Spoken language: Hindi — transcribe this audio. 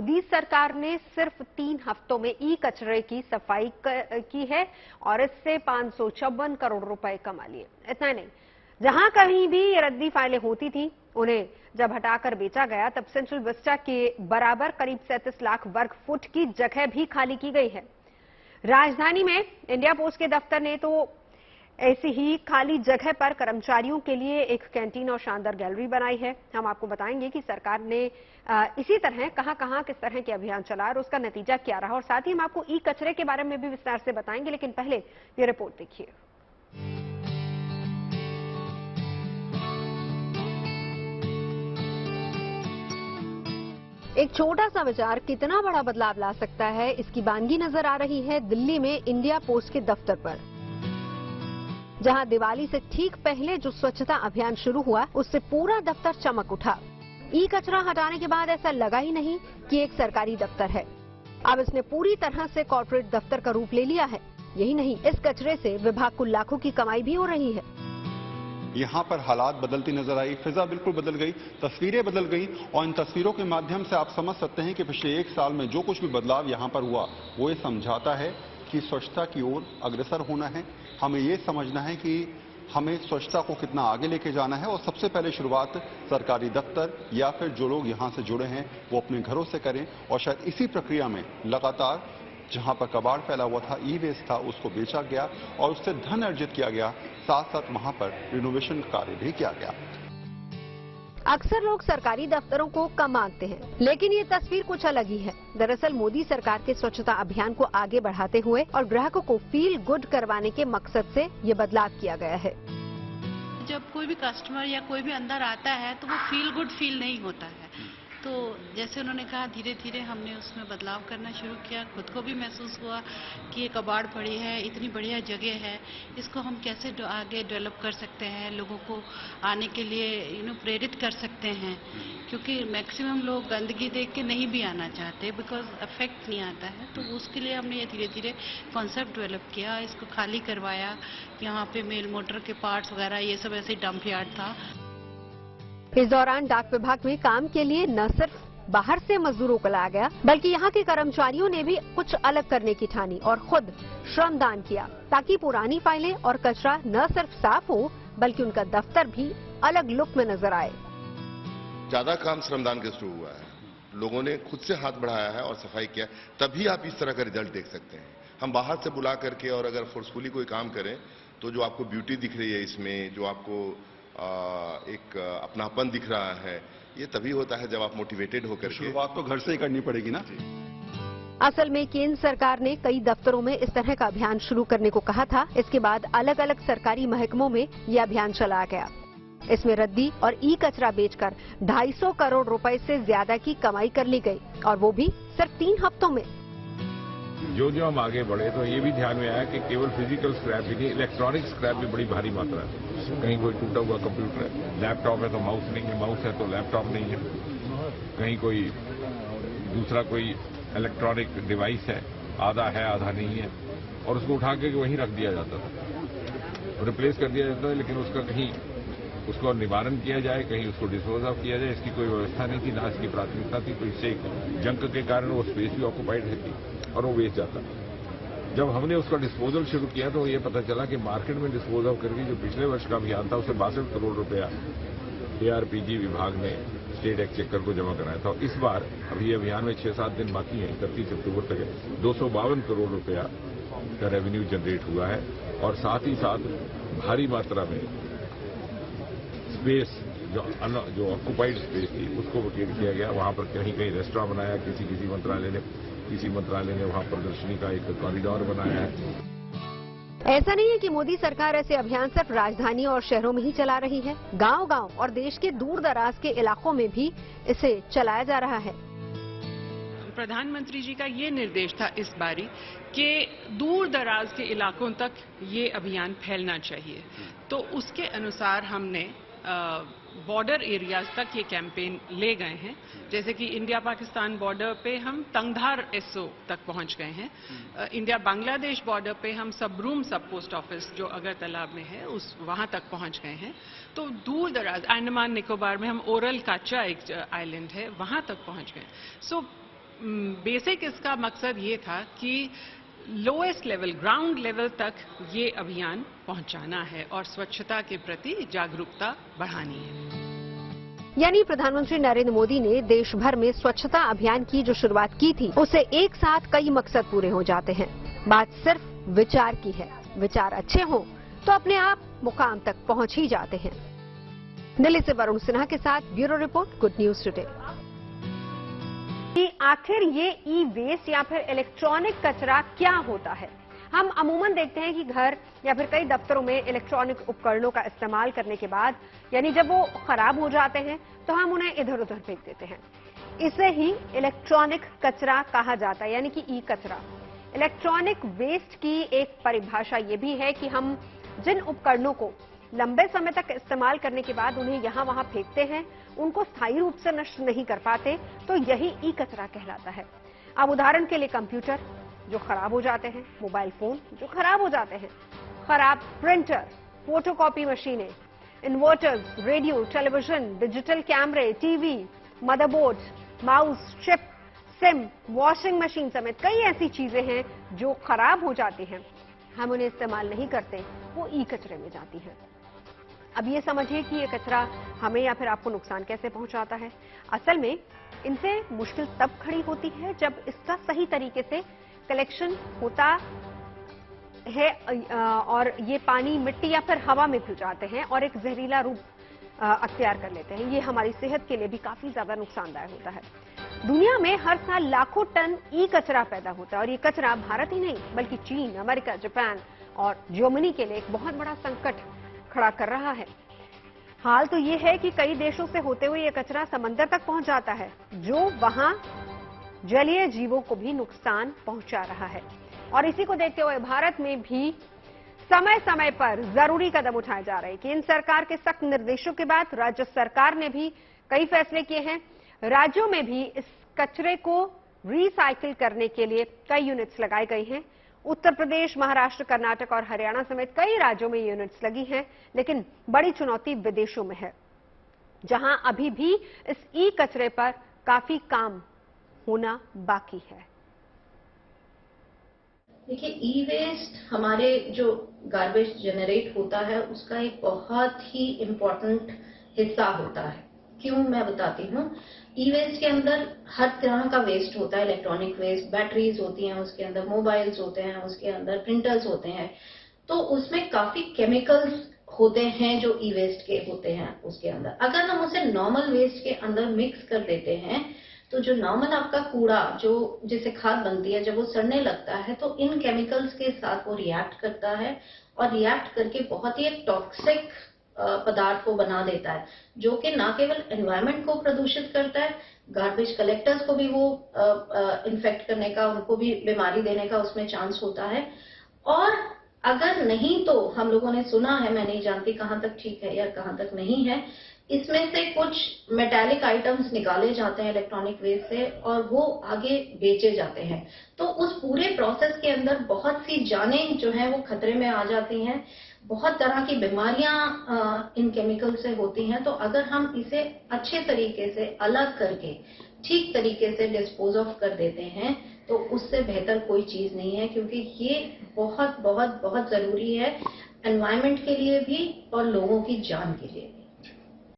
मोदी सरकार ने सिर्फ 3 हफ्तों में ई कचरे की सफाई की है और इससे 554 करोड़ रुपए कमा लिए। इतना नहीं, जहां कहीं भी ये रद्दी फाइलें होती थी, उन्हें जब हटाकर बेचा गया तब सेंट्रल विस्टा के बराबर करीब 37 लाख वर्ग फुट की जगह भी खाली की गई है। राजधानी में इंडिया पोस्ट के दफ्तर ने तो ऐसी ही खाली जगह पर कर्मचारियों के लिए एक कैंटीन और शानदार गैलरी बनाई है। हम आपको बताएंगे कि सरकार ने इसी तरह कहां किस तरह के अभियान चलाया और उसका नतीजा क्या रहा, और साथ ही हम आपको ई कचरे के बारे में भी विस्तार से बताएंगे। लेकिन पहले ये रिपोर्ट देखिए। एक छोटा सा विचार कितना बड़ा बदलाव ला सकता है, इसकी बानगी नजर आ रही है दिल्ली में इंडिया पोस्ट के दफ्तर पर, जहां दिवाली से ठीक पहले जो स्वच्छता अभियान शुरू हुआ उससे पूरा दफ्तर चमक उठा। ई कचरा हटाने के बाद ऐसा लगा ही नहीं कि एक सरकारी दफ्तर है। अब इसने पूरी तरह से कॉर्पोरेट दफ्तर का रूप ले लिया है। यही नहीं, इस कचरे से विभाग को लाखों की कमाई भी हो रही है। यहाँ पर हालात बदलती नजर आई, फिजा बिल्कुल बदल गई, तस्वीरें बदल गई, और इन तस्वीरों के माध्यम से आप समझ सकते हैं कि पिछले 1 साल में जो कुछ भी बदलाव यहाँ पर हुआ वो ये समझाता है कि स्वच्छता की ओर अग्रसर होना है। हमें ये समझना है कि हमें स्वच्छता को कितना आगे लेके जाना है, और सबसे पहले शुरुआत सरकारी दफ्तर या फिर जो लोग यहाँ से जुड़े हैं वो अपने घरों से करें। और शायद इसी प्रक्रिया में लगातार जहां पर कबाड़ फैला हुआ था, ई वेस्ट था, उसको बेचा गया और उससे धन अर्जित किया गया, साथ साथ वहां पर रिनोवेशन कार्य भी किया गया। अक्सर लोग सरकारी दफ्तरों को कम मांगते हैं, लेकिन ये तस्वीर कुछ अलग ही है। दरअसल मोदी सरकार के स्वच्छता अभियान को आगे बढ़ाते हुए और ग्राहकों को फील गुड करवाने के मकसद से ये बदलाव किया गया है। जब कोई भी कस्टमर या कोई भी अंदर आता है तो वो फील गुड फील नहीं होता है। तो जैसे उन्होंने कहा, धीरे धीरे हमने उसमें बदलाव करना शुरू किया। खुद को भी महसूस हुआ कि ये कबाड़ पड़ी है, इतनी बढ़िया जगह है, इसको हम कैसे आगे डेवलप कर सकते हैं, लोगों को आने के लिए प्रेरित कर सकते हैं। क्योंकि मैक्सिमम लोग गंदगी देख के नहीं भी आना चाहते, बिकॉज इफेक्ट नहीं आता है। तो उसके लिए हमने ये धीरे धीरे कॉन्सेप्ट डेवलप किया, इसको खाली करवाया। यहाँ पे मेल मोटर के पार्ट्स वगैरह ये सब ऐसे डंप यार्ड था। इस दौरान डाक विभाग में काम के लिए न सिर्फ बाहर से मजदूरों को लाया गया, बल्कि यहाँ के कर्मचारियों ने भी कुछ अलग करने की ठानी और खुद श्रमदान किया, ताकि पुरानी फाइलें और कचरा न सिर्फ साफ हो बल्कि उनका दफ्तर भी अलग लुक में नजर आए। ज्यादा काम श्रमदान के शुरू हुआ है, लोगों ने खुद से हाथ बढ़ाया है और सफाई किया, तभी आप इस तरह का रिजल्ट देख सकते हैं। हम बाहर से बुला करके और अगर फोर्सफुली कोई काम करें तो जो आपको ब्यूटी दिख रही है इसमें, जो आपको एक अपनापन दिख रहा है, ये तभी होता है जब आप मोटिवेटेड होकर। शुरुआत तो घर से ही करनी पड़ेगी ना। असल में केंद्र सरकार ने कई दफ्तरों में इस तरह का अभियान शुरू करने को कहा था। इसके बाद अलग अलग सरकारी महकमों में यह अभियान चलाया गया। इसमें रद्दी और ई कचरा बेचकर 250 करोड़ रुपए से ज्यादा की कमाई कर ली गई, और वो भी सिर्फ 3 हफ्तों में। जो हम आगे बढ़े तो ये भी ध्यान में आया कि केवल फिजिकल स्क्रैप ही नहीं, इलेक्ट्रॉनिक स्क्रैप भी बड़ी भारी मात्रा है। कहीं कोई टूटा हुआ कंप्यूटर है, लैपटॉप है तो माउस नहीं है, माउस है तो लैपटॉप नहीं है, कहीं कोई दूसरा कोई इलेक्ट्रॉनिक डिवाइस है, आधा है आधा नहीं है, और उसको उठा के वहीं रख दिया जाता था, रिप्लेस कर दिया जाता है। लेकिन उसका कहीं उसको निवारण किया जाए, कहीं उसको डिस्पोज ऑफ किया जाए, इसकी कोई व्यवस्था नहीं थी, ना इसकी प्राथमिकता थी। तो इससे जंक के कारण वो स्पेस भी ऑक्यूपाइड रहती और वो वेस्ट जाता। जब हमने उसका डिस्पोजल शुरू किया तो ये पता चला कि मार्केट में डिस्पोज ऑफ करके जो पिछले वर्ष का अभियान था उससे 62 करोड़ रुपया ARPG विभाग ने स्टेट एक्सचेकर को जमा कराया था। इस बार अभी अभियान में 6-7 दिन बाकी हैं, 31 अक्टूबर तक है, 252 करोड़ रुपया का रेवेन्यू जनरेट हुआ है। और साथ ही साथ भारी मात्रा में स्पेस जो ऑक्यूपाइड स्पेस थी उसको वकेट किया गया। वहां पर कहीं कहीं रेस्टोरेंट बनाया, किसी मंत्रालय ने वहां प्रदर्शनी का एक कॉरिडोर बनाया है। ऐसा नहीं है कि मोदी सरकार ऐसे अभियान सिर्फ राजधानी और शहरों में ही चला रही है, गांव-गांव और देश के दूर दराज के इलाकों में भी इसे चलाया जा रहा है। प्रधानमंत्री जी का ये निर्देश था इस बारी कि दूर दराज के इलाकों तक ये अभियान फैलना चाहिए। तो उसके अनुसार हमने बॉर्डर एरियाज तक ये कैंपेन ले गए हैं। जैसे कि इंडिया पाकिस्तान बॉर्डर पे हम तंगधार SO तक पहुंच गए हैं। इंडिया बांग्लादेश बॉर्डर पे हम सबरूम सब पोस्ट ऑफिस जो अगरतला में है वहां तक पहुंच गए हैं। तो दूर दराज अंडमान निकोबार में हम ओरल काचा एक आइलैंड है वहां तक पहुंच गए। सो बेसिक इसका मकसद ये था कि लोएस्ट लेवल, ग्राउंड लेवल तक ये अभियान पहुंचाना है और स्वच्छता के प्रति जागरूकता बढ़ानी है। यानी प्रधानमंत्री नरेंद्र मोदी ने देश भर में स्वच्छता अभियान की जो शुरुआत की थी, उसे एक साथ कई मकसद पूरे हो जाते हैं। बात सिर्फ विचार की है। विचार अच्छे हों तो अपने आप मुकाम तक पहुंच ही जाते हैं। दिल्ली से वरुण सिन्हा के साथ bureau report, good news today. कि आखिर ये ई वेस्ट या फिर इलेक्ट्रॉनिक कचरा क्या होता है? हम अमूमन देखते हैं कि घर या फिर कई दफ्तरों में इलेक्ट्रॉनिक उपकरणों का इस्तेमाल करने के बाद, यानी जब वो खराब हो जाते हैं तो हम उन्हें इधर उधर फेंक देते हैं। इसे ही इलेक्ट्रॉनिक कचरा कहा जाता है, यानी कि ई कचरा। इलेक्ट्रॉनिक वेस्ट की एक परिभाषा ये भी है कि हम जिन उपकरणों को लंबे समय तक इस्तेमाल करने के बाद उन्हें यहां वहां फेंकते हैं, उनको स्थायी रूप से नष्ट नहीं कर पाते, तो यही ई कचरा कहलाता है। अब उदाहरण के लिए कंप्यूटर जो खराब हो जाते हैं, मोबाइल फोन जो खराब हो जाते हैं, खराब प्रिंटर, फोटोकॉपी मशीनें, इन्वर्टर्स, रेडियो, टेलीविजन, डिजिटल कैमरे, TV, motherboard, mouse, chip, SIM, washing machine समेत कई ऐसी चीजें हैं जो खराब हो जाती हैं, हम उन्हें इस्तेमाल नहीं करते, वो ई कचरे में जाती हैं। अब ये समझिए कि ये कचरा हमें या फिर आपको नुकसान कैसे पहुंचाता है। असल में इनसे मुश्किल तब खड़ी होती है जब इसका सही तरीके से कलेक्शन होता है और ये पानी, मिट्टी या फिर हवा में घुल जाते हैं और एक जहरीला रूप अख्तियार कर लेते हैं। ये हमारी सेहत के लिए भी काफी ज्यादा नुकसानदायक होता है। दुनिया में हर साल लाखों टन ई कचरा पैदा होता है और ये कचरा भारत ही नहीं बल्कि चीन, अमेरिका, जापान और जर्मनी के लिए एक बहुत बड़ा संकट खड़ा कर रहा है। हाल तो ये है कि कई देशों से होते हुए ये कचरा समंदर तक पहुंच जाता है, जो वहां जलीय जीवों को भी नुकसान पहुंचा रहा है। और इसी को देखते हुए भारत में भी समय समय पर जरूरी कदम उठाए जा रहे हैं। केंद्र सरकार के सख्त निर्देशों के बाद राज्य सरकार ने भी कई फैसले किए हैं। राज्यों में भी इस कचरे को रिसाइकिल करने के लिए कई यूनिट्स लगाई गई हैं। उत्तर प्रदेश, महाराष्ट्र, कर्नाटक और हरियाणा समेत कई राज्यों में यूनिट्स लगी हैं, लेकिन बड़ी चुनौती विदेशों में है, जहां अभी भी इस ई कचरे पर काफी काम होना बाकी है। देखिए, ई वेस्ट हमारे जो गार्बेज जनरेट होता है उसका एक बहुत ही इम्पोर्टेंट हिस्सा होता है। क्यों, मैं बताती हूँ। ई वेस्ट के अंदर हर तरह का वेस्ट होता है। इलेक्ट्रॉनिक वेस्ट, बैटरीज होती हैं, उसके अंदर मोबाइल्स होते हैं, उसके अंदर प्रिंटर्स होते हैं, तो उसमें काफी केमिकल्स होते हैं जो ई वेस्ट के होते हैं उसके अंदर। अगर हम उसे नॉर्मल वेस्ट के अंदर मिक्स कर देते हैं तो जो नॉर्मल आपका कूड़ा जो जिससे खाद बनती है, जब वो सड़ने लगता है तो इन केमिकल्स के साथ वो रिएक्ट करता है और रिएक्ट करके बहुत ही एक टॉक्सिक पदार्थ को बना देता है, जो कि ना केवल एनवायरनमेंट को प्रदूषित करता है, गार्बेज कलेक्टर्स को भी वो इन्फेक्ट करने का, उनको भी बीमारी देने का उसमें चांस होता है। और अगर नहीं तो हम लोगों ने सुना है, मैं नहीं जानती कहाँ तक ठीक है या कहाँ तक नहीं है, इसमें से कुछ मेटालिक आइटम्स निकाले जाते हैं इलेक्ट्रॉनिक वेस्ट से और वो आगे बेचे जाते हैं। तो उस पूरे प्रोसेस के अंदर बहुत सी जानें जो हैं वो खतरे में आ जाती हैं, बहुत तरह की बीमारियां इन केमिकल से होती हैं। तो अगर हम इसे अच्छे तरीके से अलग करके ठीक तरीके से डिस्पोज ऑफ कर देते हैं तो उससे बेहतर कोई चीज नहीं है, क्योंकि ये बहुत बहुत बहुत जरूरी है एनवायरनमेंट के लिए भी और लोगों की जान के लिए।